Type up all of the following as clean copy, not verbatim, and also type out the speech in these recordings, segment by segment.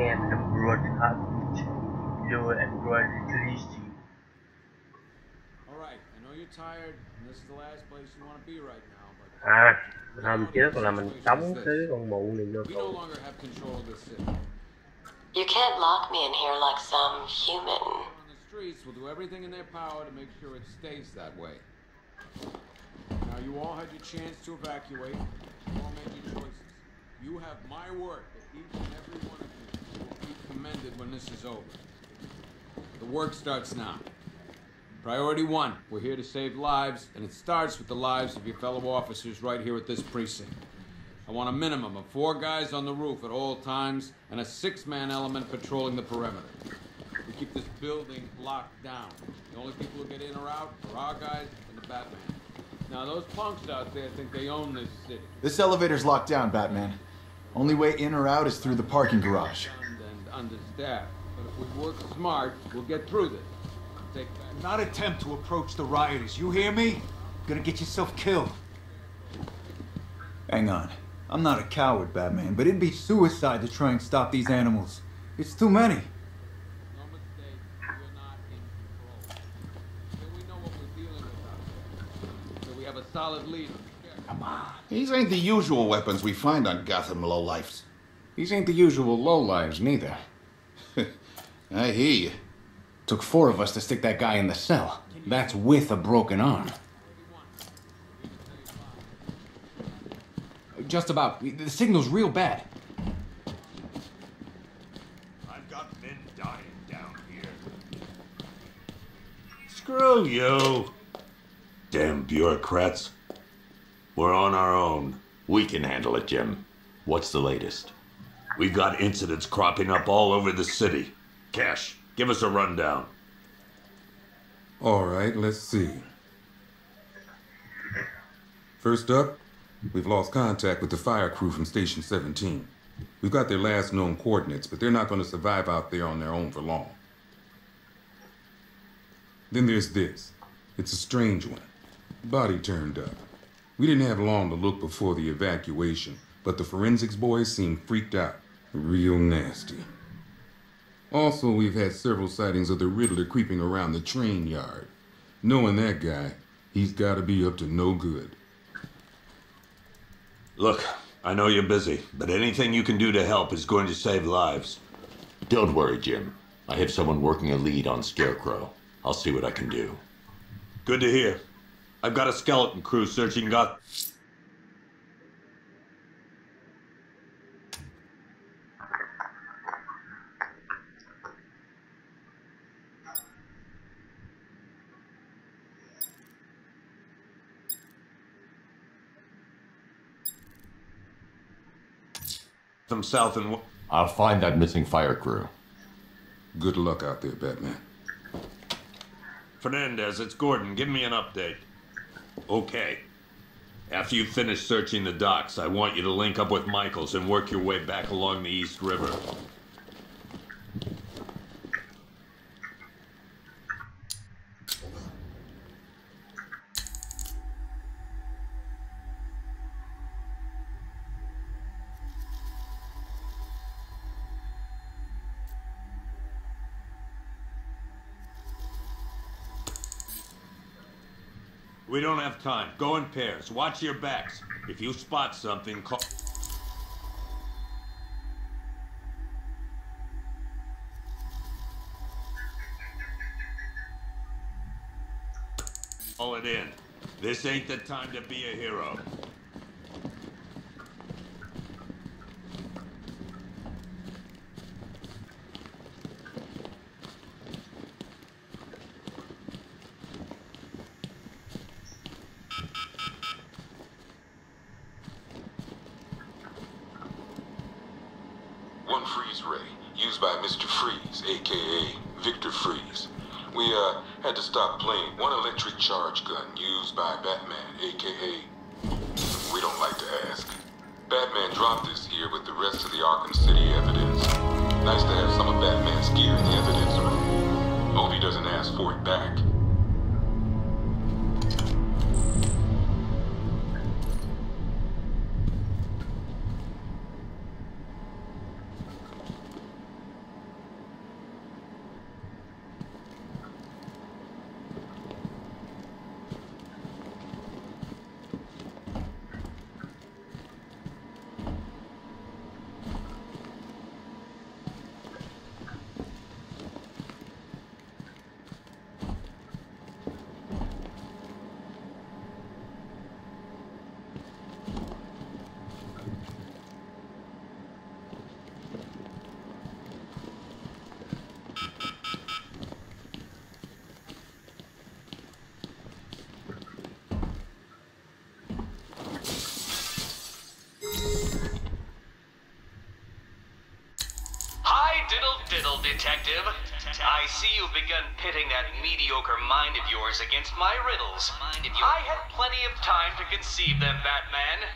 am number one outreach. Your Android literacy. Alright, I know you're tired, and this is the last place you want to be right now, but À, the hôm reality trước of the là mình situation is tống this. cái con mụ này vô We no tù. longer have control of this city. You can't lock me in here like some human. On the streets will do everything in their power to make sure it stays that way. Now, you all had your chance to evacuate. You all made your choices. You have my word that each and every one of you will be commended when this is over. The work starts now. Priority one, we're here to save lives, and it starts with the lives of your fellow officers right here at this precinct. I want a minimum of 4 guys on the roof at all times, and a 6-man element patrolling the perimeter. We keep this building locked down. The only people who get in or out are our guys and the Batman. Now, those punks out there think they own this city. This elevator's locked down, Batman. Only way in or out is through the parking garage. And understaffed. But if we work smart, we'll get through this. Take that. Do not attempt to approach the rioters. You hear me? You're gonna get yourself killed. Hang on. I'm not a coward, Batman, but it'd be suicide to try and stop these animals. It's too many. No mistake, we're not in control. Till we know what we're dealing with out there. Till we have a solid leader. Come on. These ain't the usual weapons we find on Gotham lowlifes. These ain't the usual lowlives, neither. I hear you. Took 4 of us to stick that guy in the cell. That's with a broken arm. Just about. The signal's real bad. I've got men dying down here. Screw you. Damn bureaucrats. We're on our own. We can handle it, Jim. What's the latest? We've got incidents cropping up all over the city. Cash, give us a rundown. All right, let's see. First up, we've lost contact with the fire crew from Station 17. We've got their last known coordinates, but they're not going to survive out there on their own for long. Then there's this. It's a strange one. Body turned up. We didn't have long to look before the evacuation, but the forensics boys seemed freaked out. Real nasty. Also, we've had several sightings of the Riddler creeping around the train yard. Knowing that guy, he's got to be up to no good. Look, I know you're busy, but anything you can do to help is going to save lives. Don't worry, Jim. I have someone working a lead on Scarecrow. I'll see what I can do. Good to hear. I've got a skeleton crew searching Gotham. South and I'll find that missing fire crew. Good luck out there, Batman. Fernandez, it's Gordon. Give me an update. Okay. After you finish searching the docks, I want you to link up with Michaels and work your way back along the East River. We don't have time. Go in pairs. Watch your backs. If you spot something, call it in. This ain't the time to be a hero. One freeze ray, used by Mr. Freeze, aka Victor Freeze. We had to stop playing one electric charge gun used by Batman, aka... We don't like to ask. Batman dropped this here with the rest of the Arkham City evidence. Nice to have some of Batman's gear in the evidence room. Hope he doesn't ask for it back. detective. I see you've begun pitting that mediocre mind of yours against my riddles. I had plenty of time to conceive them, Batman.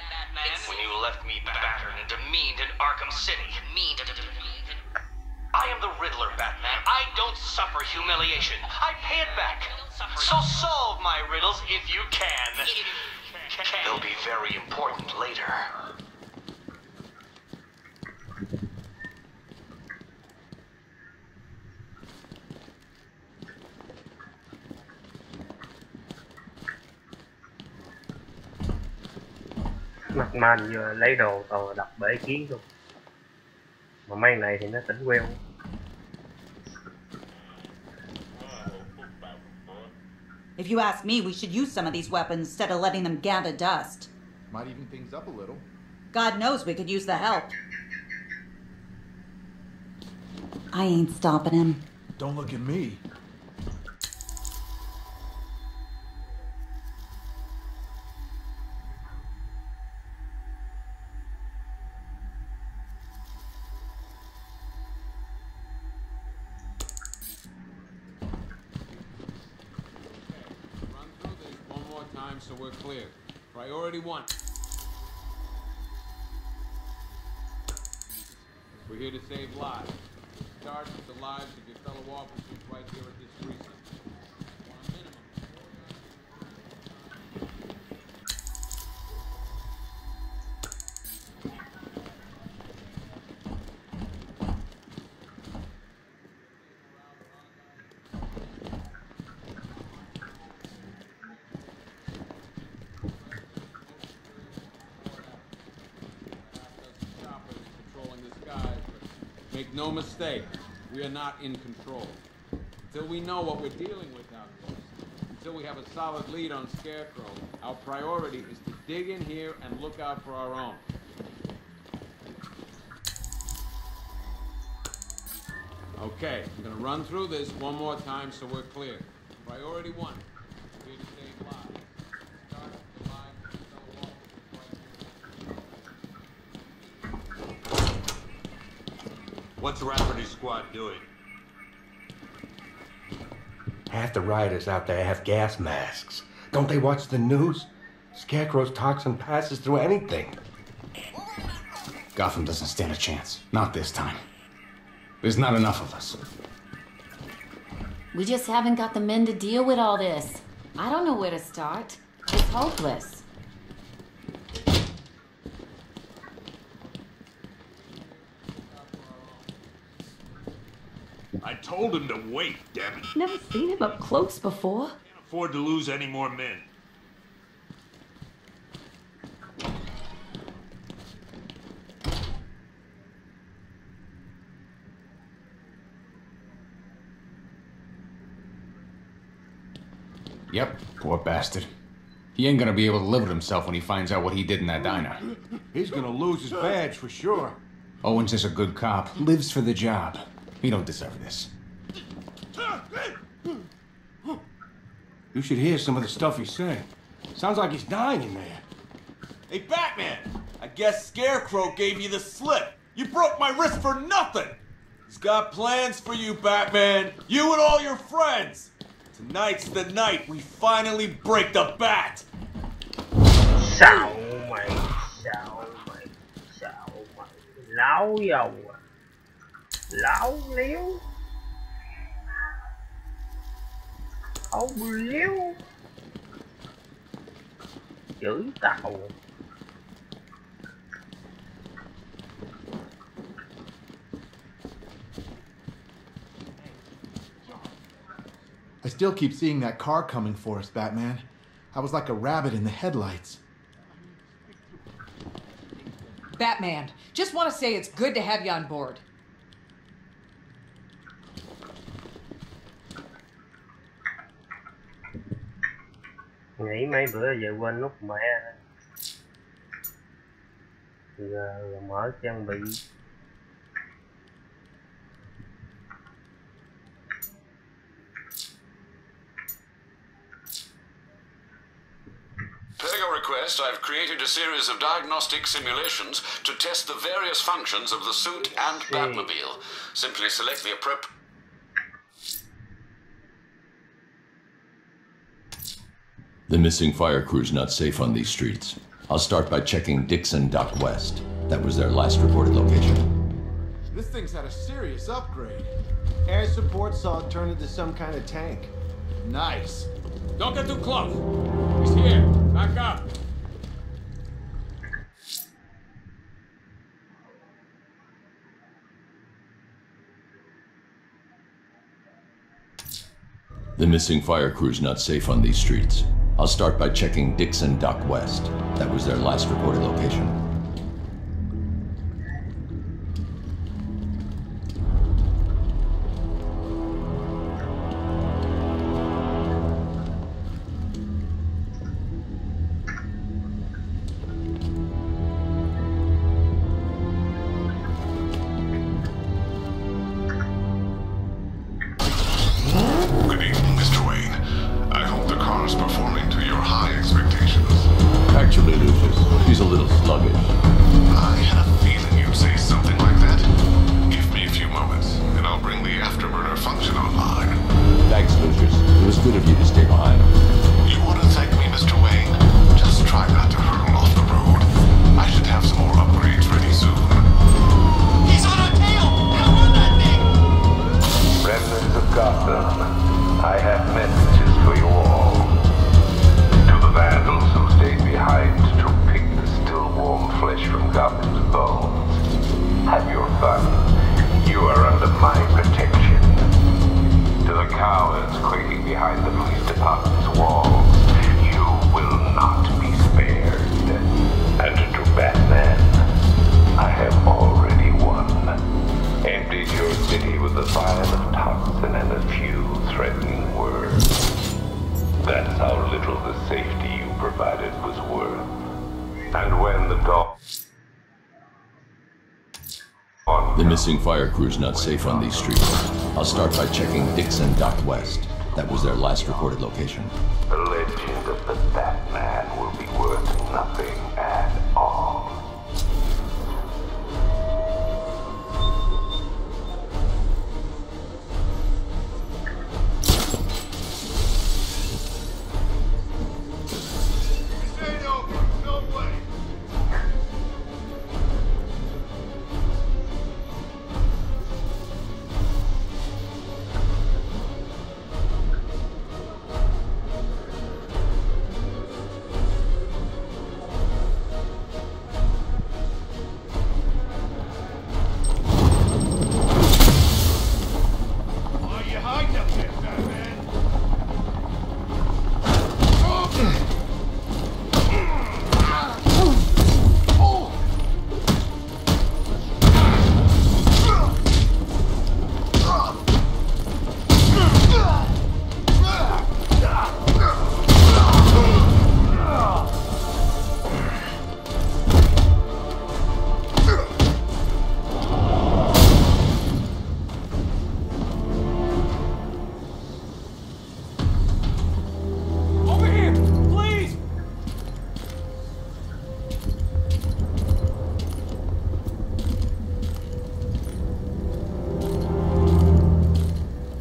When you left me battered and demeaned in Arkham City. I am the Riddler, Batman. I don't suffer humiliation. I pay it back. So solve my riddles if you can. They'll be very important later. Mặt man vừa lấy đồ tàu đập bể kiến luôn. Mà mấy này thì nó tỉnh queo. If you ask me, we should use some of these weapons instead of letting them gather dust. Might even things up a little. God knows we could use the help. I ain't stopping him. Don't look at me. So we're clear. Priority 1. We're here to save lives. Start with the lives of your fellow officers right here at this precinct. Want a minimum. Make no mistake, we are not in control. Until we know what we're dealing with out there, until we have a solid lead on Scarecrow, our priority is to dig in here and look out for our own. Okay, I'm gonna run through this one more time so we're clear. Priority 1, we're here to save lives. Start with the lives of your fellow officers right here. What's Rafferty's squad doing? Half the rioters out there have gas masks. Don't they watch the news? Scarecrow's toxin passes through anything. Gotham doesn't stand a chance. Not this time. There's not enough of us. We just haven't got the men to deal with all this. I don't know where to start. It's hopeless. I told him to wait, damn it. Never seen him up close before. Can't afford to lose any more men. Yep, poor bastard. He ain't gonna be able to live with himself when he finds out what he did in that diner. He's gonna lose his badge for sure. Owens is a good cop, lives for the job. He don't deserve this. You should hear some of the stuff he's saying. Sounds like he's dying in there. Hey, Batman! I guess Scarecrow gave you the slip. You broke my wrist for nothing! He's got plans for you, Batman. You and all your friends. Tonight's the night we finally break the bat. Sao mày, lão giàu à, lão liếu, không liếu, chửi tao. I still keep seeing that car coming for us, Batman. I was like a rabbit in the headlights. Batman, just want to say it's good to have you on board. Nghĩ mấy bữa giờ quên nút mẹ. Giờ mở trang bị. Peg, I request, I've created a series of diagnostic simulations to test the various functions of the suit and Batmobile. Simply select the appropriate... The missing fire crew's not safe on these streets. I'll start by checking Dixon Dock West. That was their last reported location. This thing's had a serious upgrade. Air support saw it turn into some kind of tank. Nice. Don't get too close. He's here. Back up. The missing fire crew's not safe on these streets. I'll start by checking Dixon Dock West. That was their last reported location. Good evening, Mr. Wayne. I hope the car is performing to your high expectations. Actually, Lucius, he's a little sluggish. I had a feeling you'd say something like that. Give me a few moments, and I'll bring the afterburner function online. Thanks, Lucius. It was good of you to stay behind. You want to thank me, Mr. Wayne? Just try not to hurtle off the road. I should have some more upgrades ready soon. He's on our tail! Now run that thing! Remnants of Gotham, I have messages for you all. To the vandals who stayed behind to pick the still warm flesh from Gotham's bones, have your fun. You are under my protection. To the cowards quaking behind the police department's walls, you will not be spared. And to Batman, I have already won. Emptied your city with a vial of toxin and a few threatening words. That's how little the safety you provided was worth. And when the dog... The missing fire crew's not safe on these streets. I'll start by checking Dixon Dock West. That was their last reported location. The legend of the Batman will be worth nothing at all.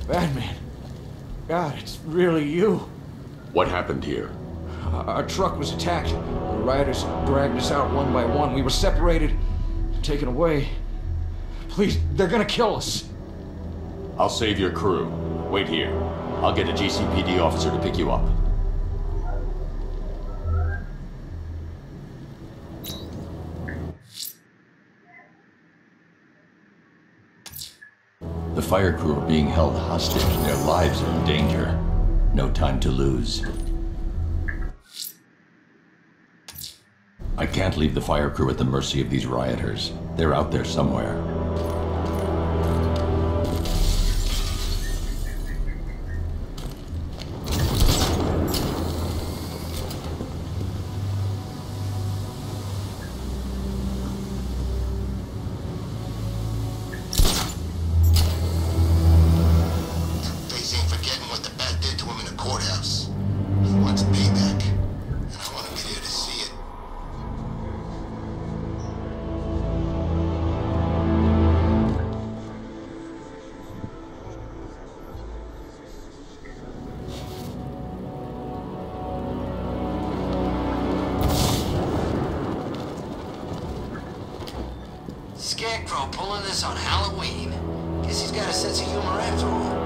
Batman. God, it's really you. What happened here? Our truck was attacked. The rioters dragged us out one by one. We were separated, taken away. Please, they're gonna kill us. I'll save your crew. Wait here. I'll get a GCPD officer to pick you up. The fire crew are being held hostage. Their lives are in danger. No time to lose. I can't leave the fire crew at the mercy of these rioters. They're out there somewhere. He wants payback, and I want to be there to see it. Scarecrow pulling this on Halloween. Guess he's got a sense of humor after all.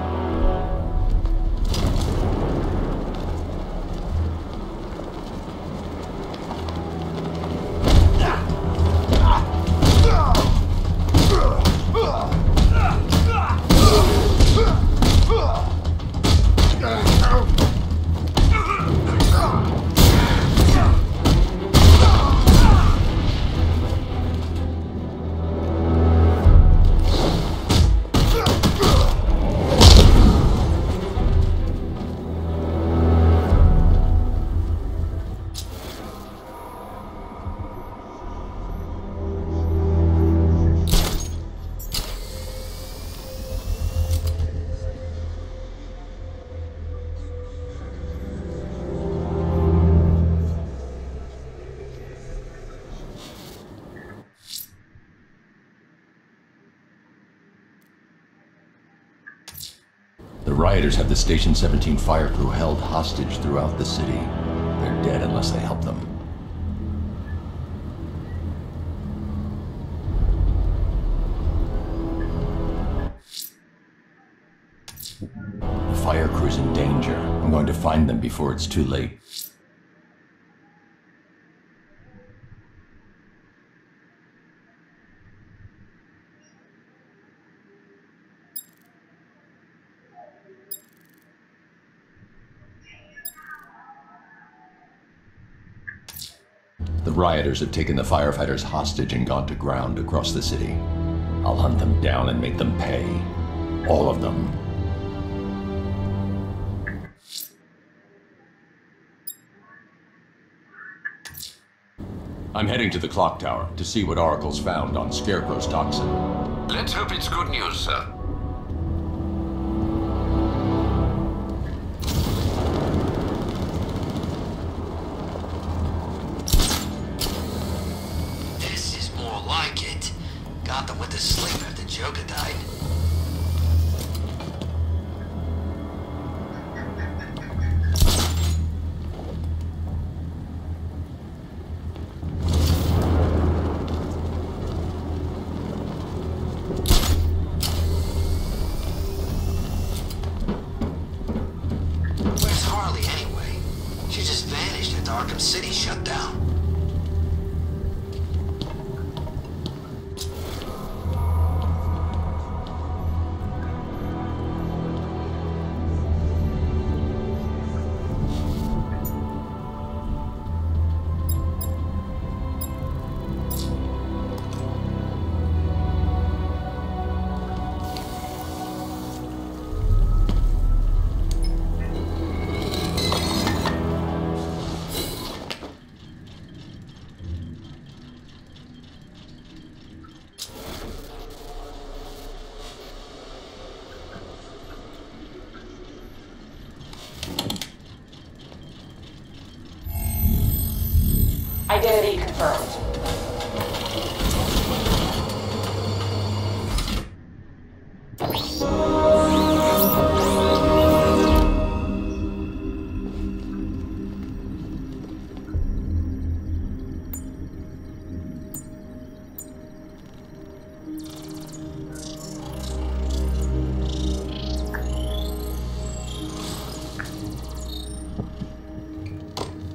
The rioters have the Station 17 fire crew held hostage throughout the city. They're dead unless they help them. The fire crew's in danger. I'm going to find them before it's too late. The rioters have taken the firefighters hostage and gone to ground across the city. I'll hunt them down and make them pay. All of them. I'm heading to the clock tower to see what Oracle's found on Scarecrow's toxin. Let's hope it's good news, sir. This is more like it. Gotham went to sleep after Joker died. Where's Harley anyway? She just vanished after Arkham City shut down. Identity confirmed.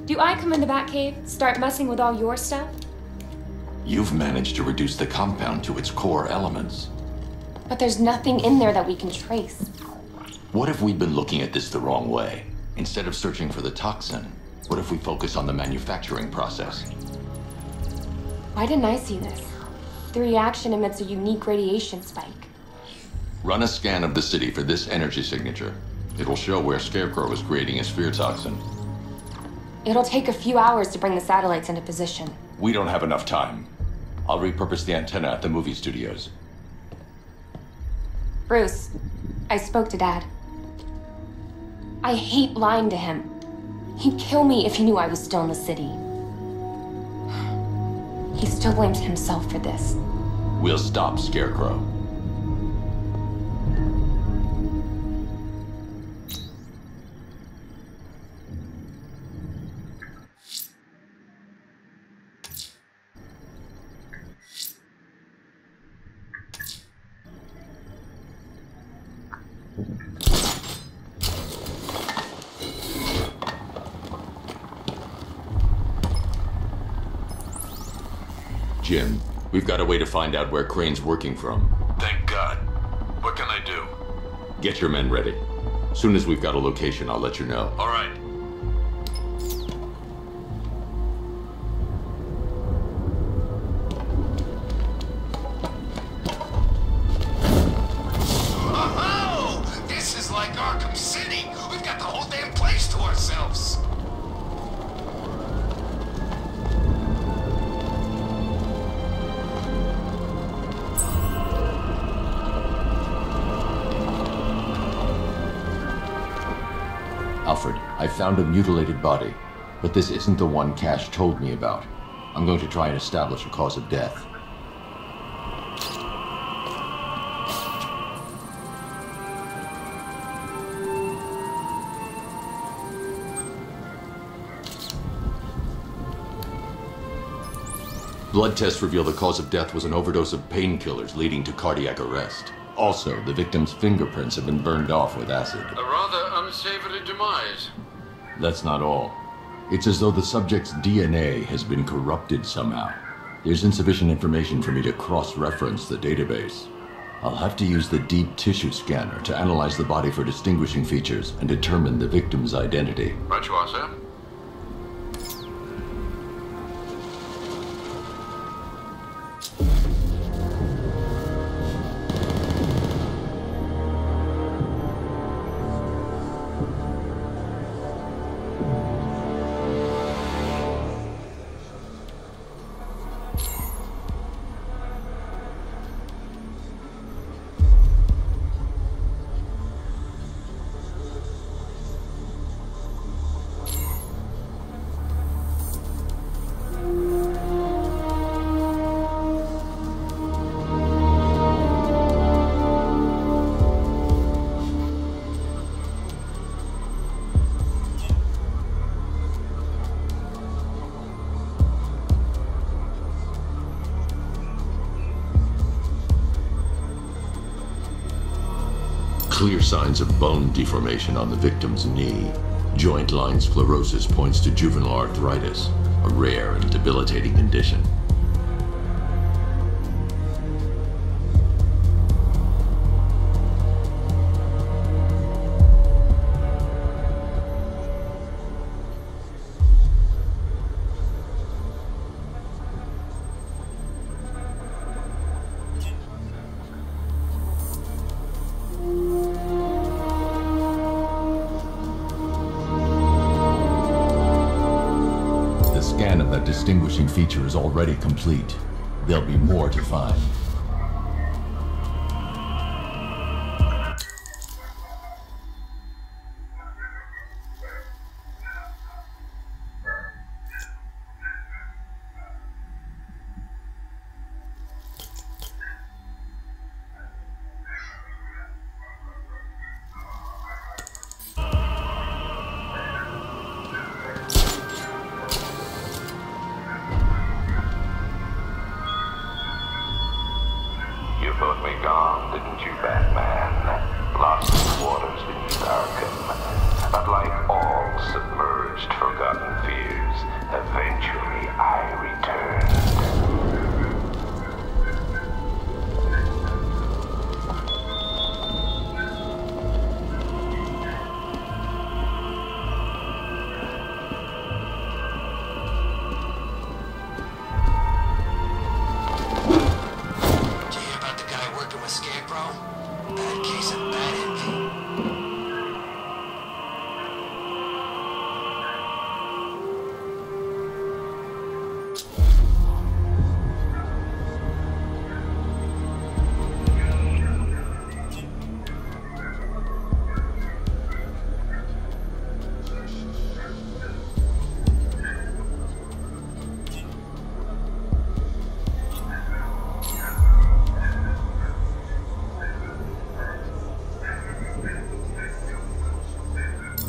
Do I come in the Batcave, start messing with all your stuff? You've managed to reduce the compound to its core elements. But there's nothing in there that we can trace. What if we've been looking at this the wrong way? Instead of searching for the toxin, what if we focus on the manufacturing process? Why didn't I see this? The reaction emits a unique radiation spike. Run a scan of the city for this energy signature. It will show where Scarecrow is creating his fear toxin. It'll take a few hours to bring the satellites into position. We don't have enough time. I'll repurpose the antenna at the movie studios. Bruce, I spoke to Dad. I hate lying to him. He'd kill me if he knew I was still in the city. He still blames himself for this. We'll stop Scarecrow. Jim, we've got a way to find out where Crane's working from. Thank God. What can I do? Get your men ready. Soon as we've got a location, I'll let you know. All right. Oh, this is like Arkham City. We've got the whole damn place to ourselves. Alfred, I found a mutilated body, but this isn't the one Cash told me about. I'm going to try and establish a cause of death. Blood tests reveal the cause of death was an overdose of painkillers leading to cardiac arrest. Also, the victim's fingerprints have been burned off with acid. A rather unsavory demise. That's not all. It's as though the subject's DNA has been corrupted somehow. There's insufficient information for me to cross-reference the database. I'll have to use the deep tissue scanner to analyze the body for distinguishing features and determine the victim's identity. Right you are, sir. Clear signs of bone deformation on the victim's knee. Joint line sclerosis points to juvenile arthritis, a rare and debilitating condition. Distinguishing feature is already complete. There'll be more to find. Thought me gone, didn't you, Batman? Lost in the waters beneath Arkham. But like all submerged, forgotten fears, eventually I returned.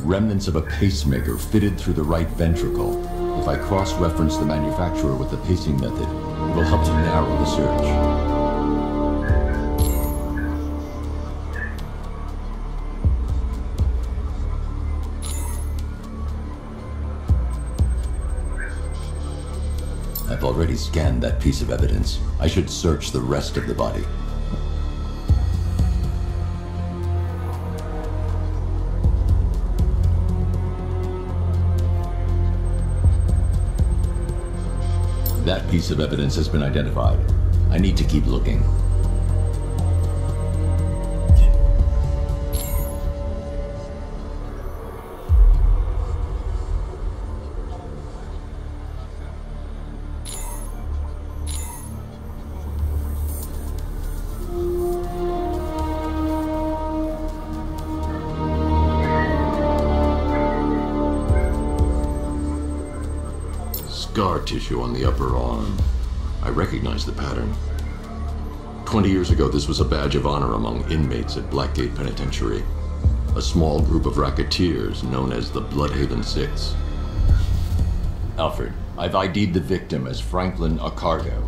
Remnants of a pacemaker fitted through the right ventricle. If I cross-reference the manufacturer with the pacing method, it will help to narrow the search. already scanned that piece of evidence. I should search the rest of the body. That piece of evidence has been identified. I need to keep looking. Scar tissue on the upper arm. I recognize the pattern. 20 years ago, this was a badge of honor among inmates at Blackgate Penitentiary. A small group of racketeers known as the Bloodhaven Six. Alfred, I've ID'd the victim as Franklin Accardo.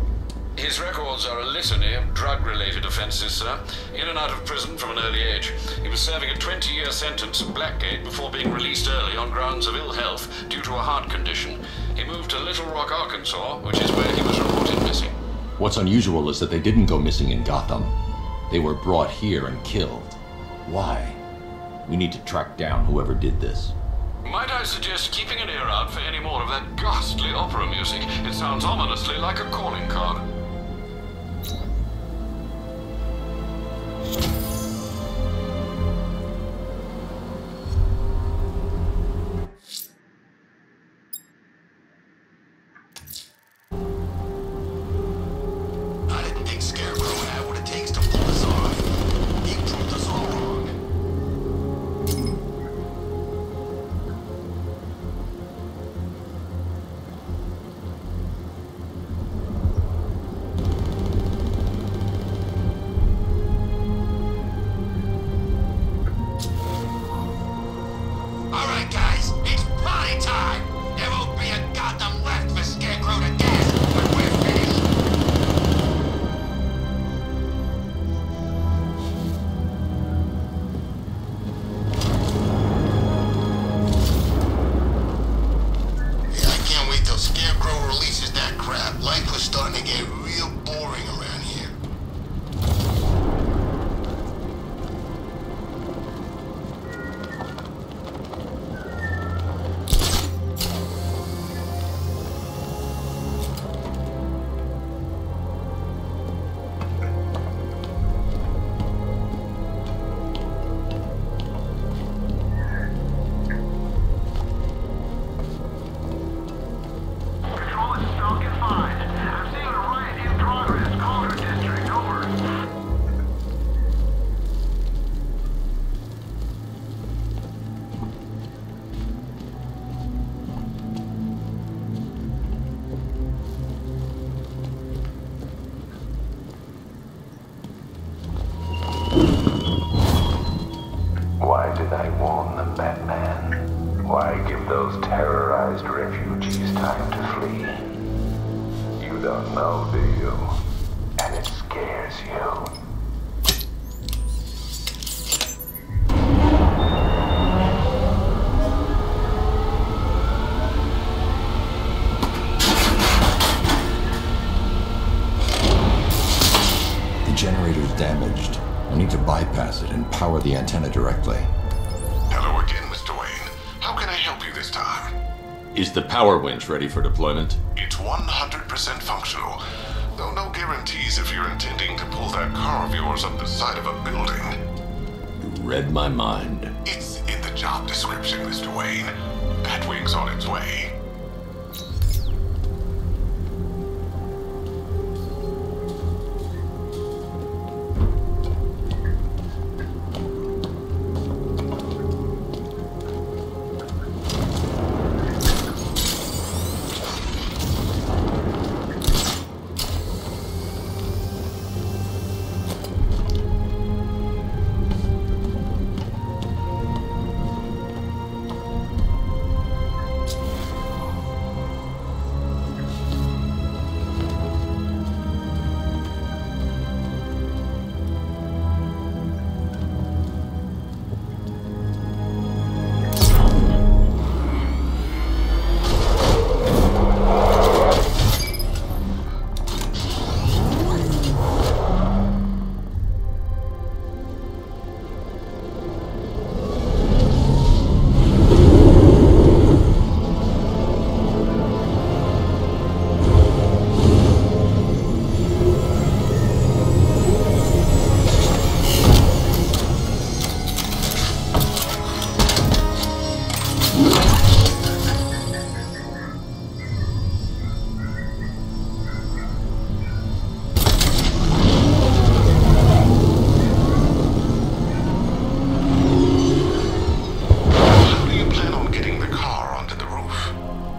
His records are a litany of drug-related offenses, sir. In and out of prison from an early age. He was serving a 20-year sentence at Blackgate before being released early on grounds of ill health due to a heart condition. He moved to Little Rock, Arkansas, which is where he was reported missing. What's unusual is that they didn't go missing in Gotham. They were brought here and killed. Why? We need to track down whoever did this. Might I suggest keeping an ear out for any more of that ghastly opera music? It sounds ominously like a calling card. I didn't think Scarecrow had what it takes to pull this off. He proved us all wrong. All right, guys, it's party time. There won't be a Gotham left for Scarecrow to gas when we're finished. Yeah, I can't wait till Scarecrow releases that crap. Life was starting to get real boring around here. Control, this is Falcon 5. I'm seeing a riot in progress. Calder District, over. Why did I warn them, Batman? Why give those terrorized refugees time to flee? You don't know, do you? And it scares you. The generator's damaged. I need to bypass it and power the antenna directly. Hello again, Mr. Wayne. How can I help you this time? Is the power winch ready for deployment? It's 100% functional, though no guarantees if you're intending to pull that car of yours up the side of a building. You read my mind. It's in the job description, Mr. Wayne. Batwing's on its way.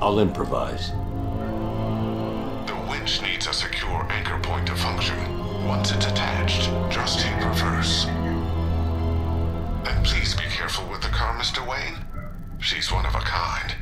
I'll improvise. The winch needs a secure anchor point to function. Once it's attached, just hit reverse. And please be careful with the car, Mr. Wayne. She's one of a kind.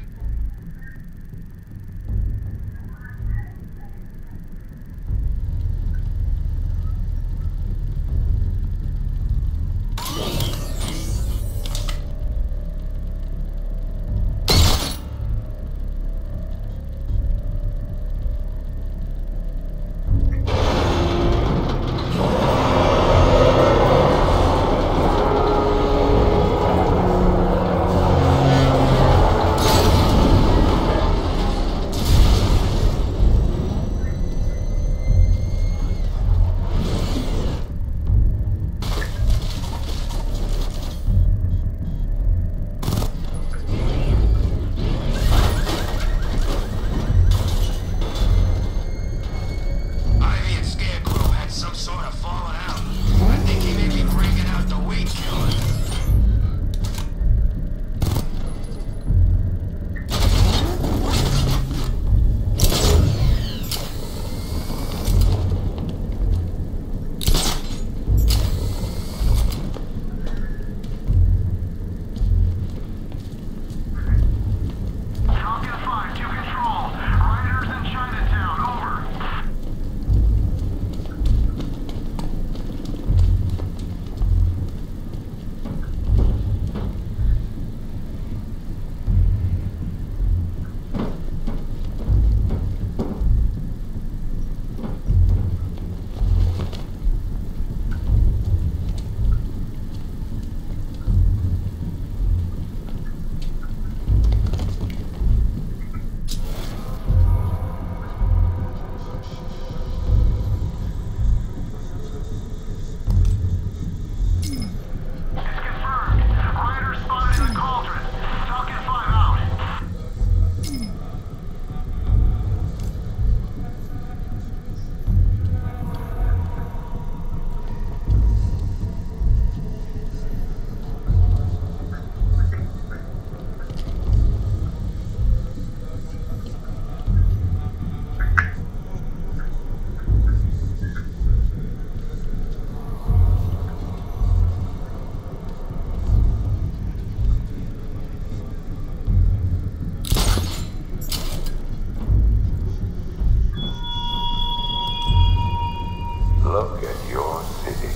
Look at your city.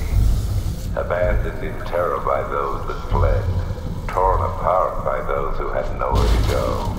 Abandoned in terror by those that fled. Torn apart by those who had nowhere to go.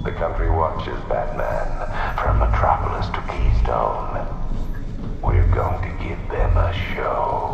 The country watches, Batman. From Metropolis to Keystone. We're going to give them a show.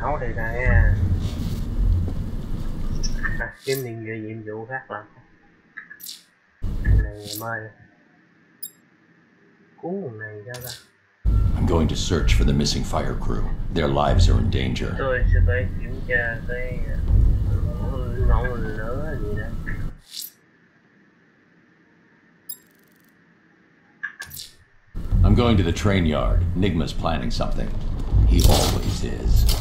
máu thì cái kiếm nhiệm vụ khác làm. Cái này mời cuốn này ra ra. I'm going to search for the missing fire crew. Their lives are in danger. Tôi sẽ phải kiểm tra cái ngọn lửa gì đó. I'm going to the train yard. Nigma's planning something. He always is.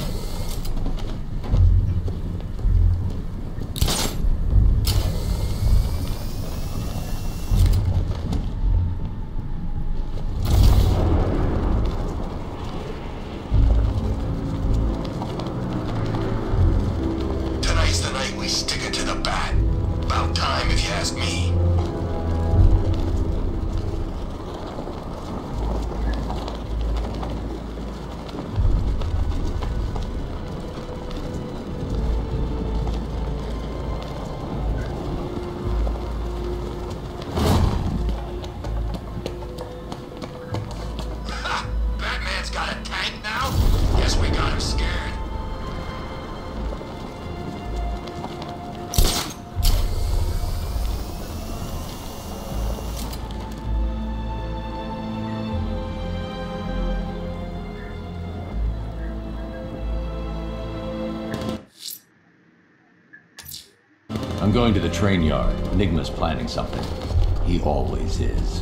Tonight's the night we stick it to the bat. About time, if you ask me. Batman's got a tank now? Guess we got him scared. I'm going to the train yard. Nigma's planning something. He always is.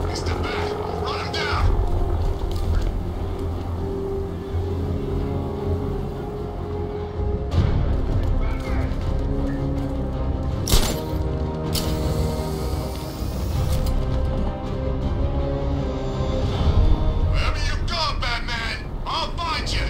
Mr. Bat, run him down! Wherever you go, Batman, I'll find you!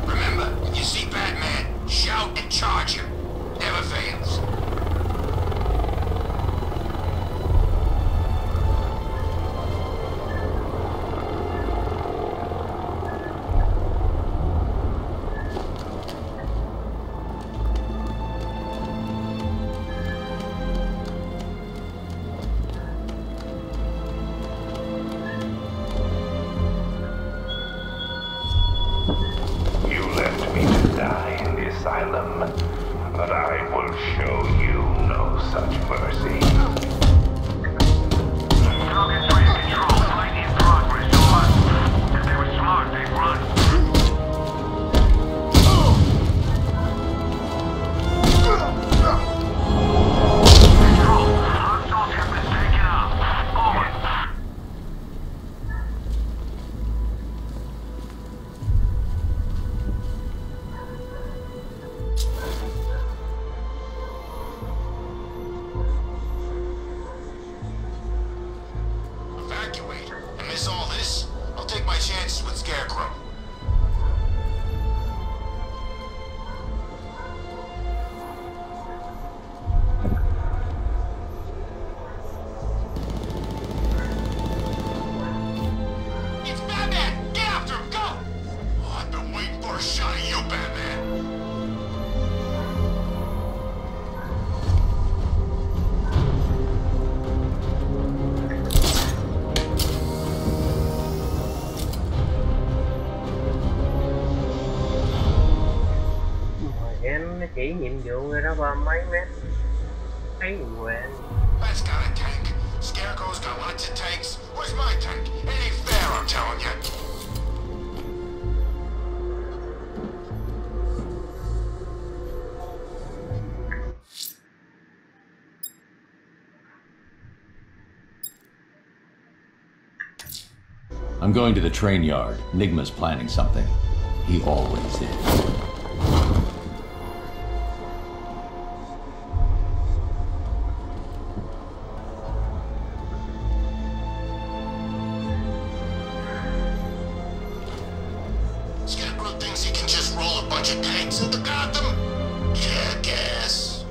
Remember, when you see Batman, shout and charge him. Never fails. You left me to die in the asylum, but I will show you no such mercy. Target's ready to control. Fight in progress. If they were smart, they'd run. Control. Hostiles have been taken out. Over. Evacuate. And miss all this? I'll take my chances with Scarecrow. It's Batman! Get after him! Go! Oh, I've been waiting for a shot of you, Batman. Em nó chỉ nhiệm vụ rồi đó ba mấy mét. Thấy quên. Bat's got a tank. Scarecrow's got lots of tanks. Where's my tank? It ain't fair, I'm telling you. I'm going to the train yard. Nigma's planning something. He always is. Scarecrow thinks he can just roll a bunch of tanks into Gotham? Yeah, I guess.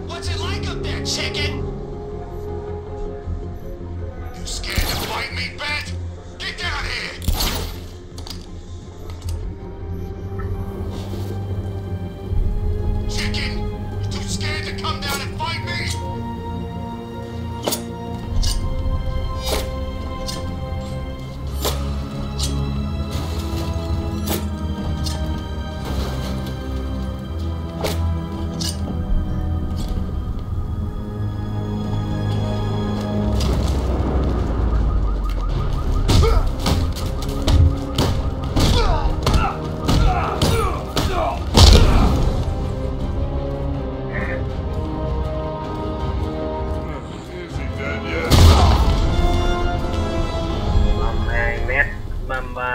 What's it like up there, chicken?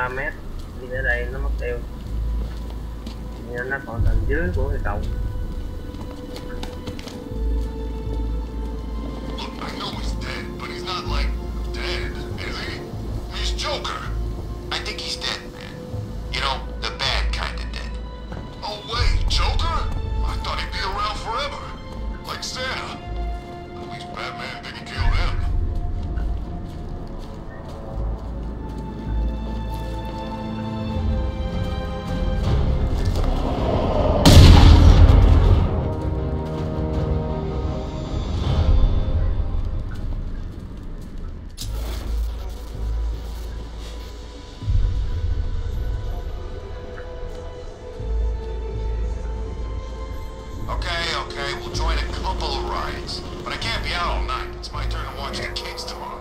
3 mét. Đi tới đây nó mất tiêu. Nhưng nó còn tầng dưới của cái cầu. I know he's dead, but he's not like dead, is he? He's Joker. I think he's dead, man. You know, the bad kind of dead. Oh wait, Joker? I thought he'd be around forever. Like Santa. At least Batman didn't kill him. Okay, we'll join a couple of rides. But I can't be out all night. It's my turn to watch the kids tomorrow.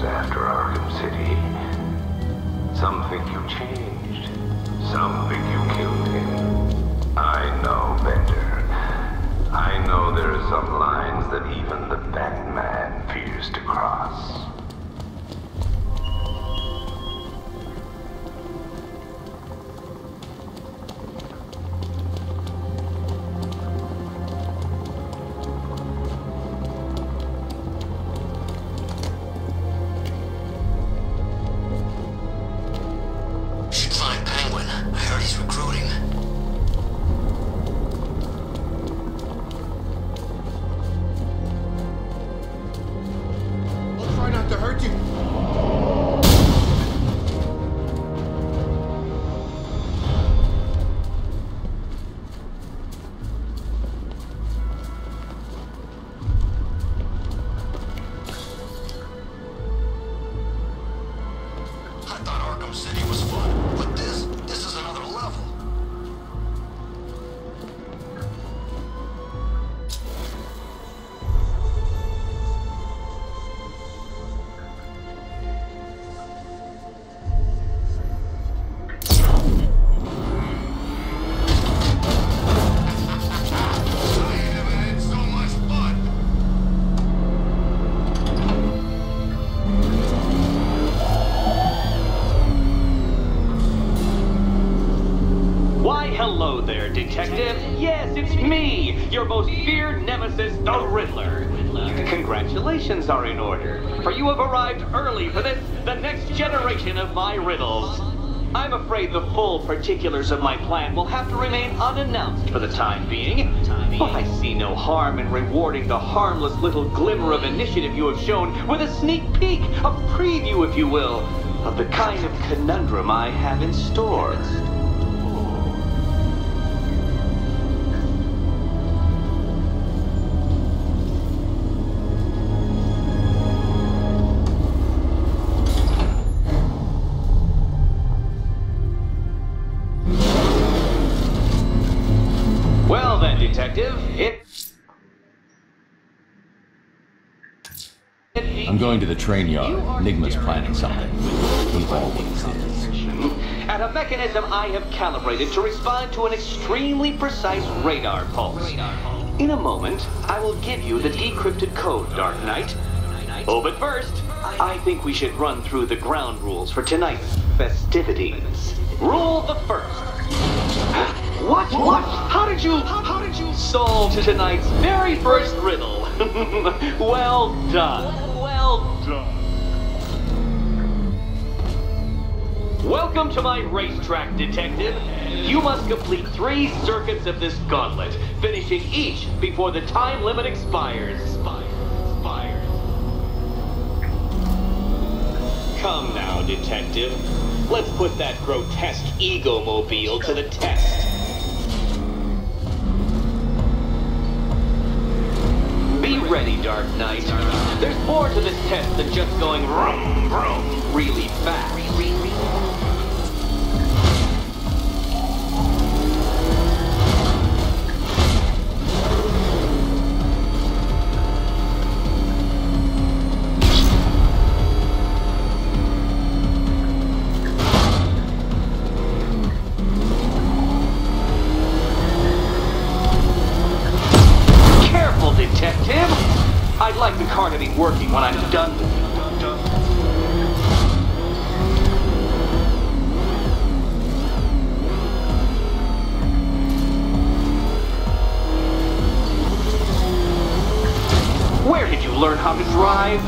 After Arkham City. Some think you changed. Some think you killed him. I know better. I know there are some lines that even the Batman fears to cross. Hello there, Detective. Yes, it's me, your most feared nemesis, the Riddler. Congratulations are in order, for you have arrived early for this, the next generation of my riddles. I'm afraid the full particulars of my plan will have to remain unannounced for the time being, but I see no harm in rewarding the harmless little glimmer of initiative you have shown with a sneak peek, a preview, if you will, of the kind of conundrum I have in store. I'm going to the train yard. Enigma's planning something. He always is. At a mechanism I have calibrated to respond to an extremely precise radar pulse. In a moment, I will give you the decrypted code, Dark Knight. Oh, but first, I think we should run through the ground rules for tonight's festivities. Rule the first. What? How did you solve tonight's very first riddle? Well done. Well done. Welcome Welcome to my racetrack, Detective. You must complete 3 circuits of this gauntlet, finishing each before the time limit expires. Come now, Detective. Let's put that grotesque ego-mobile to the test. Be ready, Dark Knight. There's more to this test than just going vroom, vroom really fast. Careful, Detective! I'd like the car to be working when I'm done with you. Where did you learn how to drive?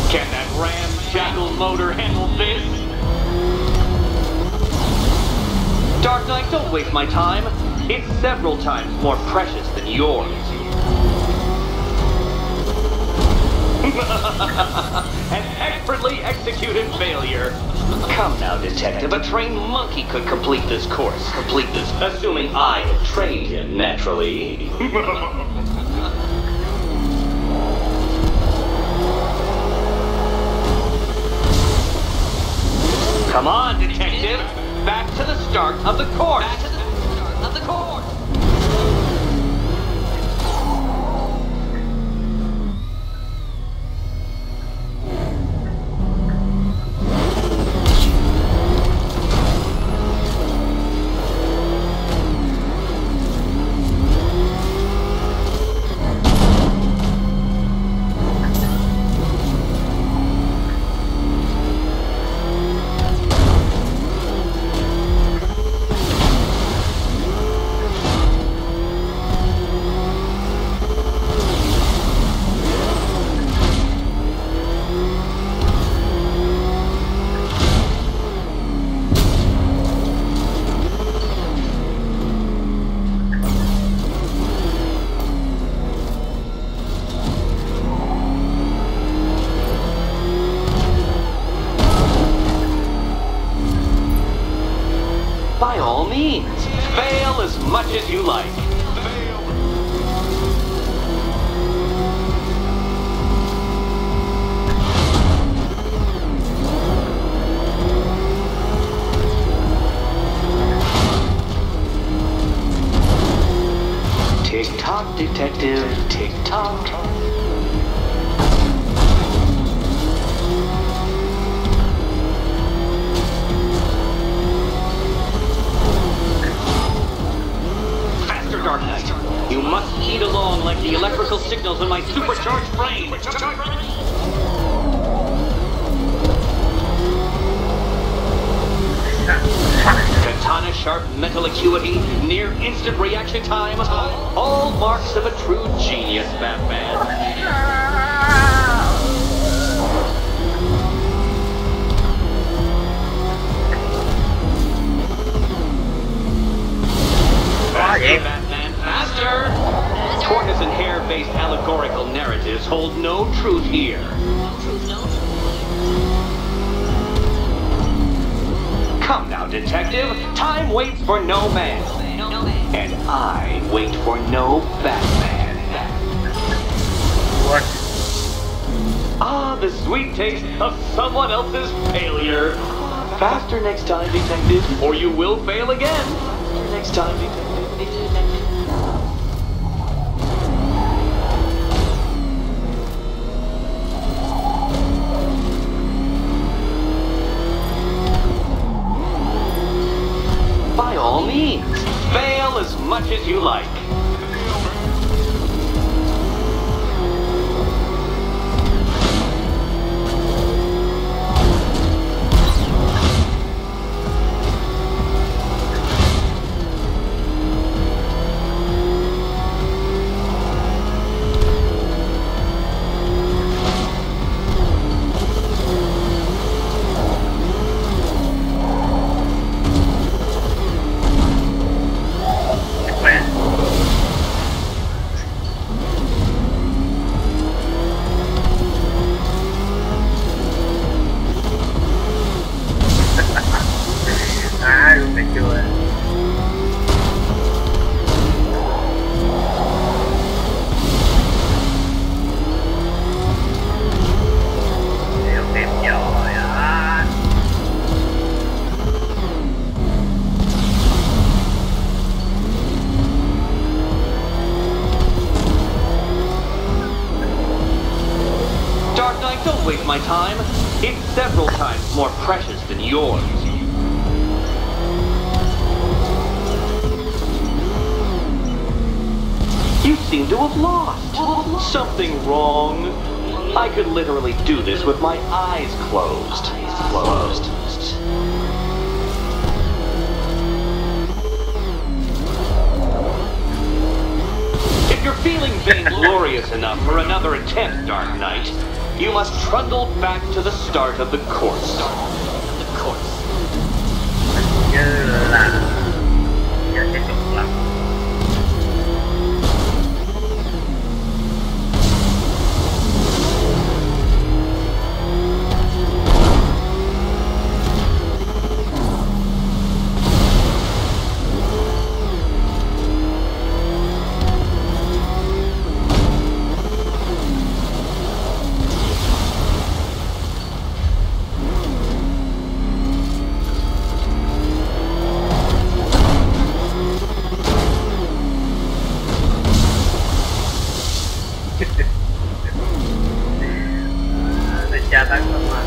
Can that ramshackle motor handle this? Dark Knight, don't waste my time. It's several times more precious than yours. An expertly executed failure. Come now, Detective. A trained monkey could complete this course. Assuming I have trained him, naturally. Come on, Detective. Back to the start of the course. By all means, fail as much as you like. Tick-tock, Detective, tick-tock. Dark Knight. You must eat along like the electrical signals in my supercharged brain. Katana sharp mental acuity, near instant reaction time, all marks of a true genius, Batman. Batman, faster! Tortoise and hare-based allegorical narratives hold no truth here. Come now, Detective. Time waits for no man. And I wait for no Batman. What? Ah, the sweet taste of someone else's failure. Faster next time, Detective, or you will fail again. Next time, Detective. By all means, fail as much as you like. Dark Knight, don't waste my time. It's several times more precious than yours. You seem to have lost. Something wrong? I could literally do this with my eyes closed. If you're feeling vainglorious enough for another attempt, Dark Knight, you must trundle back to the start of the course. Như là giờ tiếp tục làm. Tra tấn lắm mà.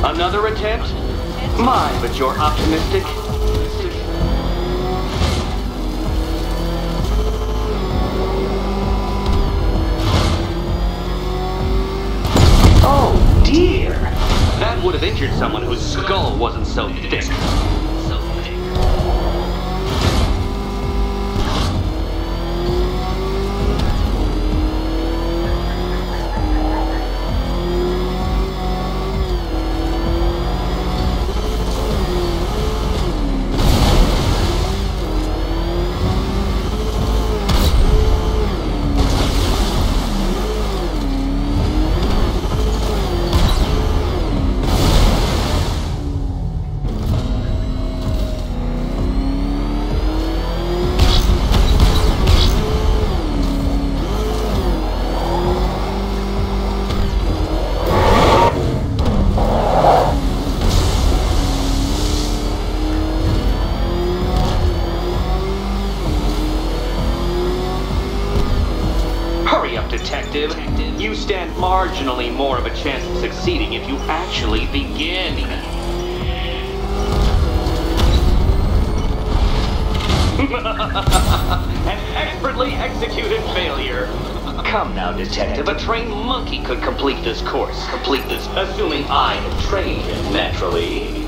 Another attempt? My, but you're optimistic. Oh dear! That would have injured someone whose skull wasn't so thick. Detective, you stand marginally more of a chance of succeeding if you actually begin. An expertly executed failure. Come now, Detective, a trained monkey could complete this course. Assuming I have trained him, naturally.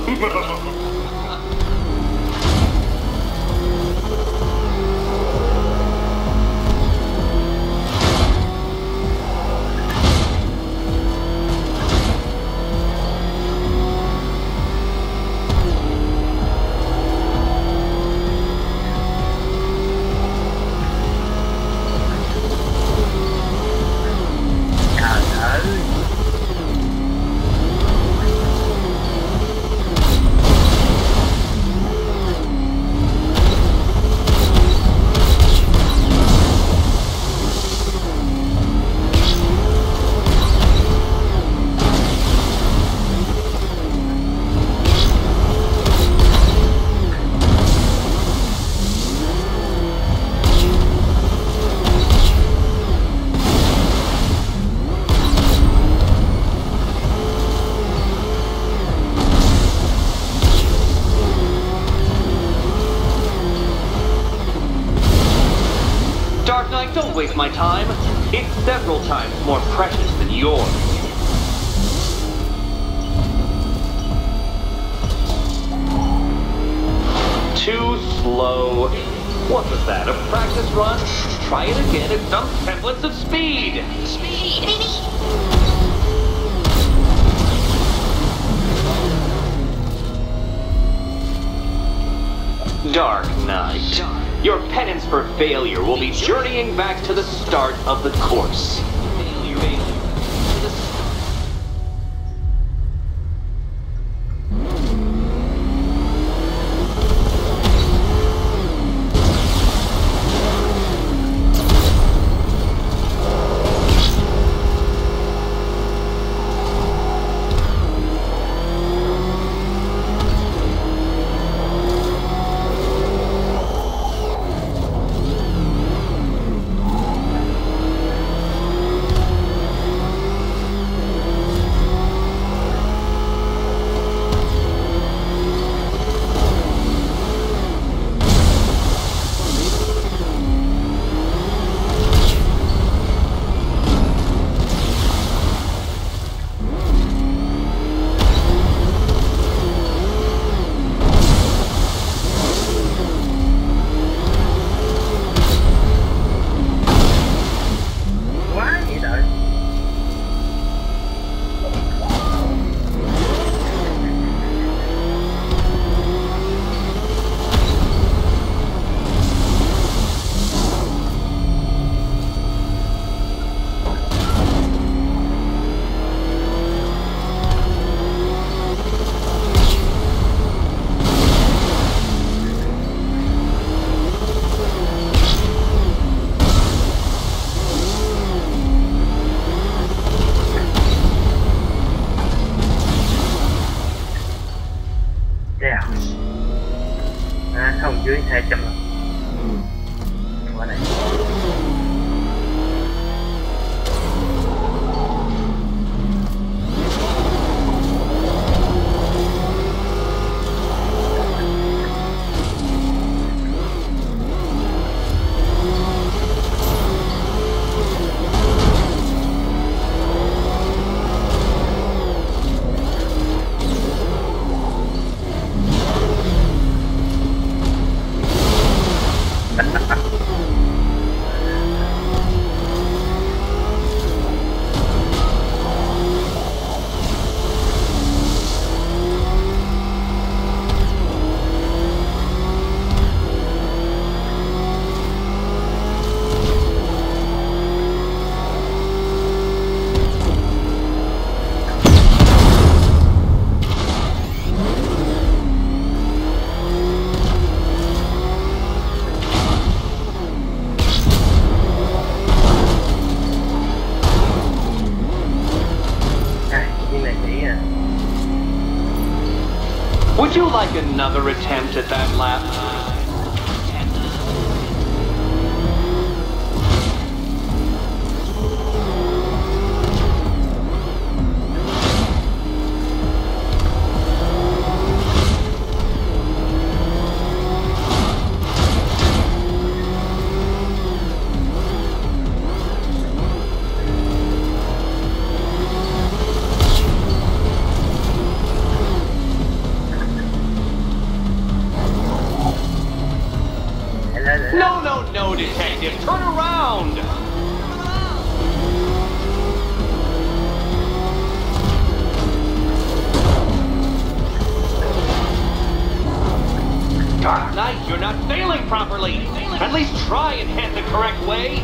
Dark Knight, don't waste my time. It's several times more precious than yours. Too slow. What was that, a practice run? Try it again at some semblance of speed. Dark Knight. Your penance for failure will be journeying back to the start of the course. không dưới 200 lần. Qua này. Would you like another attempt at that lap? No, detective, turn around! Dark Knight, you're not failing properly! At least try and head the correct way!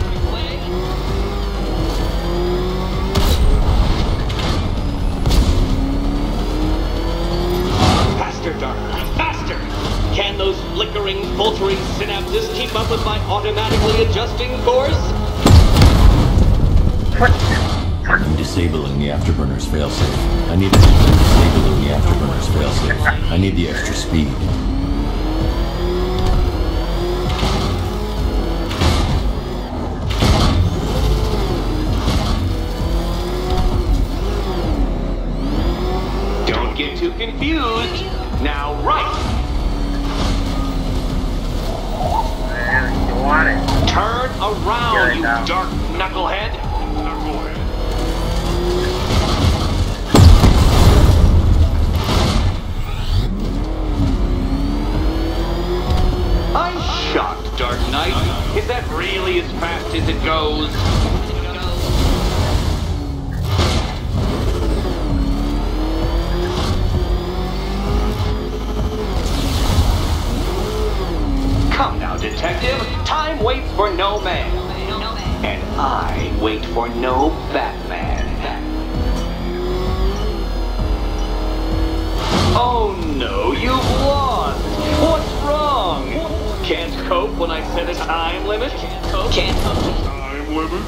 Faster, Dark Knight, faster! Can those flickering, faltering synapses keep up with my automatically adjusting course? I'm disabling the afterburner's failsafe. I need disabling the afterburner's failsafe. I need the extra speed. Don't get too confused. Now, right. Turn around, you dark knucklehead! I'm shocked, Dark Knight. Is that really as fast as it goes? Come now, detective. Time waits for no man. And I wait for no Batman. Oh no, you've lost! What's wrong? Can't cope when I set a time limit? Can't cope? Time limit?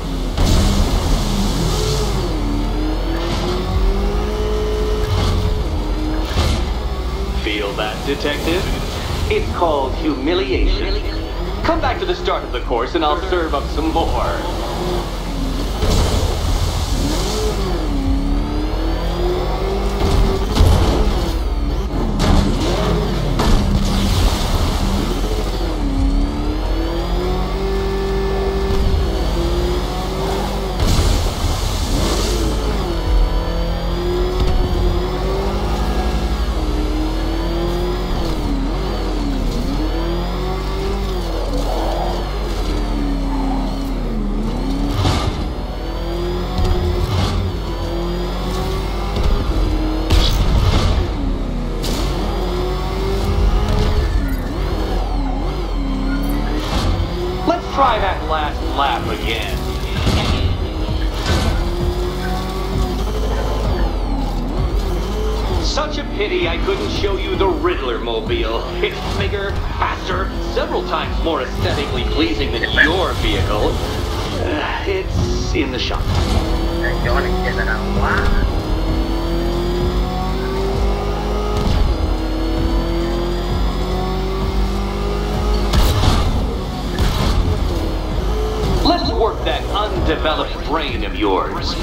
Feel that, detective? It's called humiliation. Come back to the start of the course and I'll serve up some more. Try that last lap again. Such a pity I couldn't show you the Riddler mobile. It's bigger, faster, several times more aesthetically pleasing than your vehicle. It's in the shop. undeveloped brain of yours.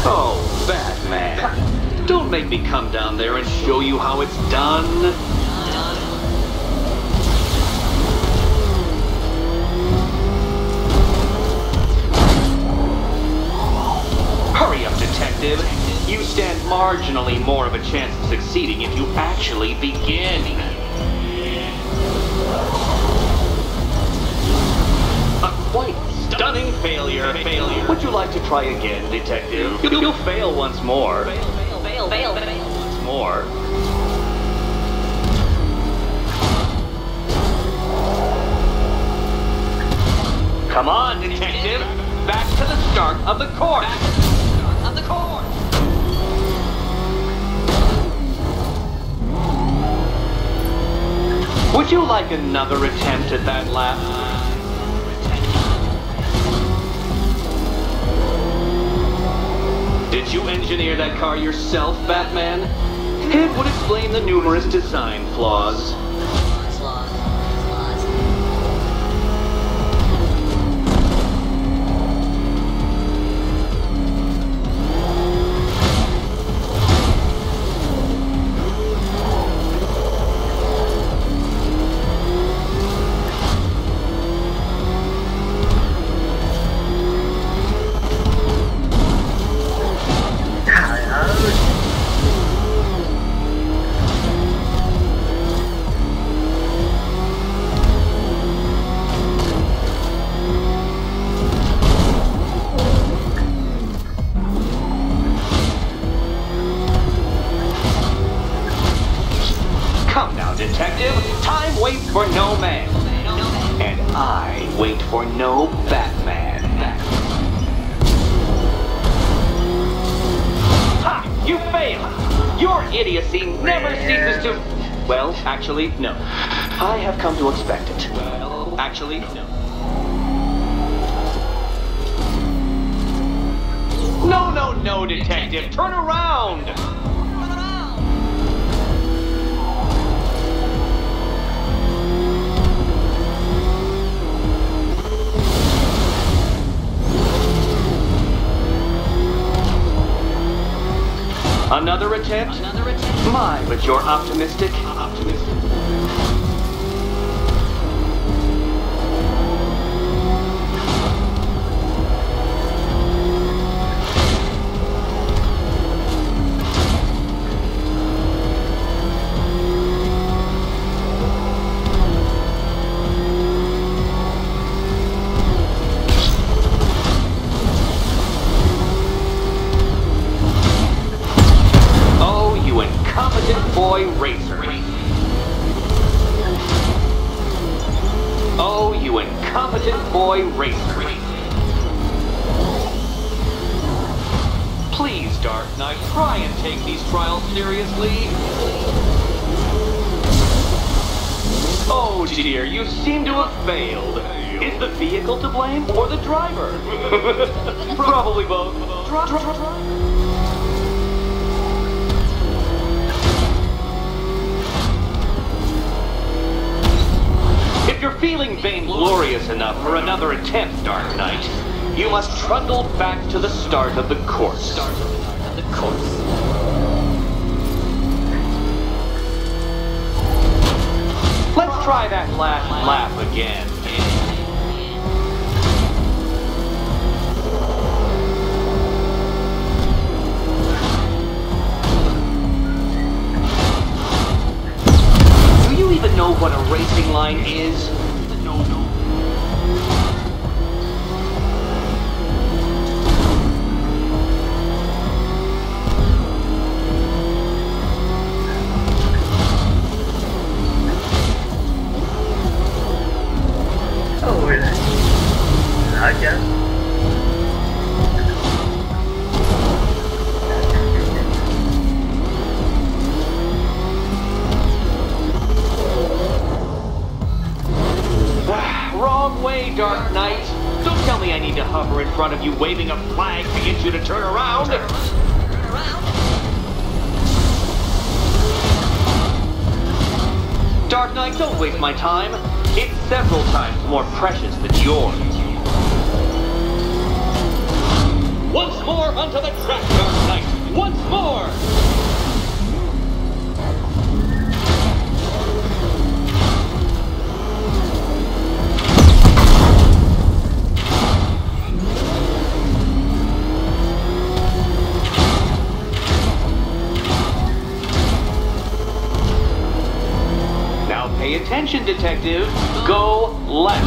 Oh, Batman. Don't make me come down there and show you how it's done. Hurry up, detective. You stand marginally more of a chance of succeeding if you actually begin. A quite stunning failure. Would you like to try again, detective? You'll fail once more. Fail once more. Come on, detective. Back to the start of the course. Would you like another attempt at that lap? Did you engineer that car yourself, Batman? It would explain the numerous design flaws. Detective, time waits for no man. And I wait for no Batman. Ha! You failed! Your idiocy never ceases to... Well, actually, no. I have come to expect it. Well, actually, no. No, detective! Turn around! Another attempt? My, but you're optimistic. Boy racer. Oh, you incompetent boy racer. Please, Dark Knight, try and take these trials seriously. Oh dear, you seem to have failed. Is the vehicle to blame or the driver? Probably both. If you're feeling vainglorious enough for another attempt, Dark Knight, you must trundle back to the start of the course. Let's try that last lap again. Do you even know what a racing line is? No. Ôi này, lỡ chứ. Wrong way, Dark Knight. Don't tell me I need to hover in front of you waving a flag to get you to turn around. Dark Knight, don't waste my time. It's several times more precious than yours. Once more onto the track, Dark Knight. Once more! Now pay attention, detective. Go left.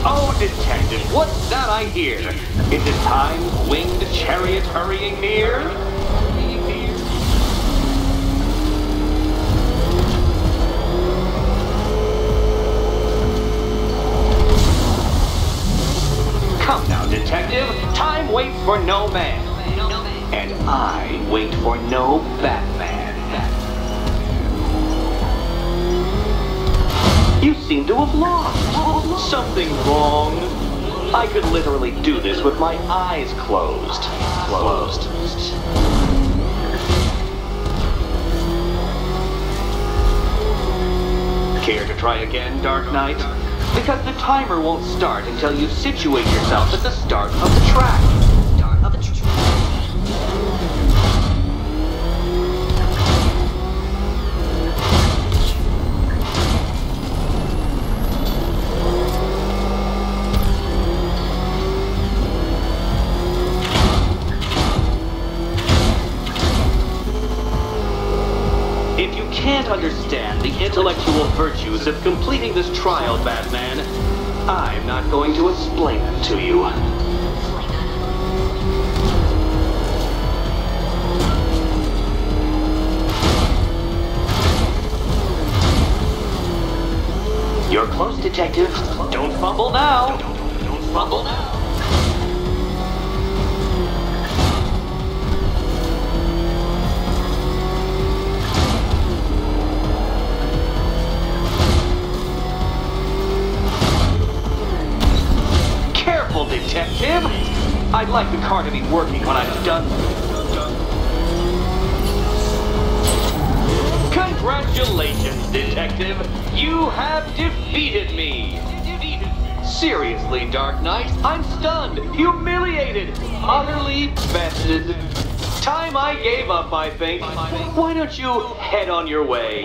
Oh, detective, what's that I hear? Is it time's winged chariot hurrying near? Come now, detective. Time waits for no man. And I wait for no Batman. You seem to have lost. Something wrong. I could literally do this with my eyes closed. Care to try again, Dark Knight? Because the timer won't start until you situate yourself at the start of the track. If you can't understand the intellectual virtues of completing this trial, Batman, I'm not going to explain them to you. You're close, detective. Don't fumble now. Don't fumble now. Detective! I'd like the car to be working when I'm done. Congratulations, Detective! You have defeated me! Seriously, Dark Knight, I'm stunned, humiliated, utterly bested. Time I gave up, I think. Why don't you head on your way?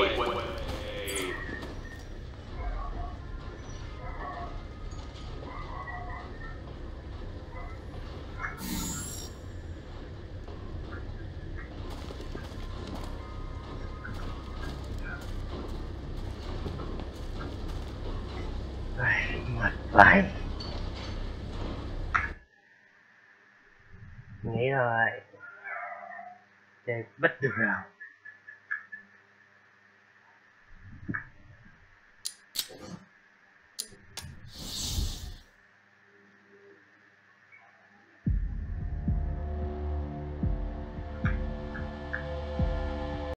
Mệt vãi. Nghĩ rồi. Chơi bất được nào.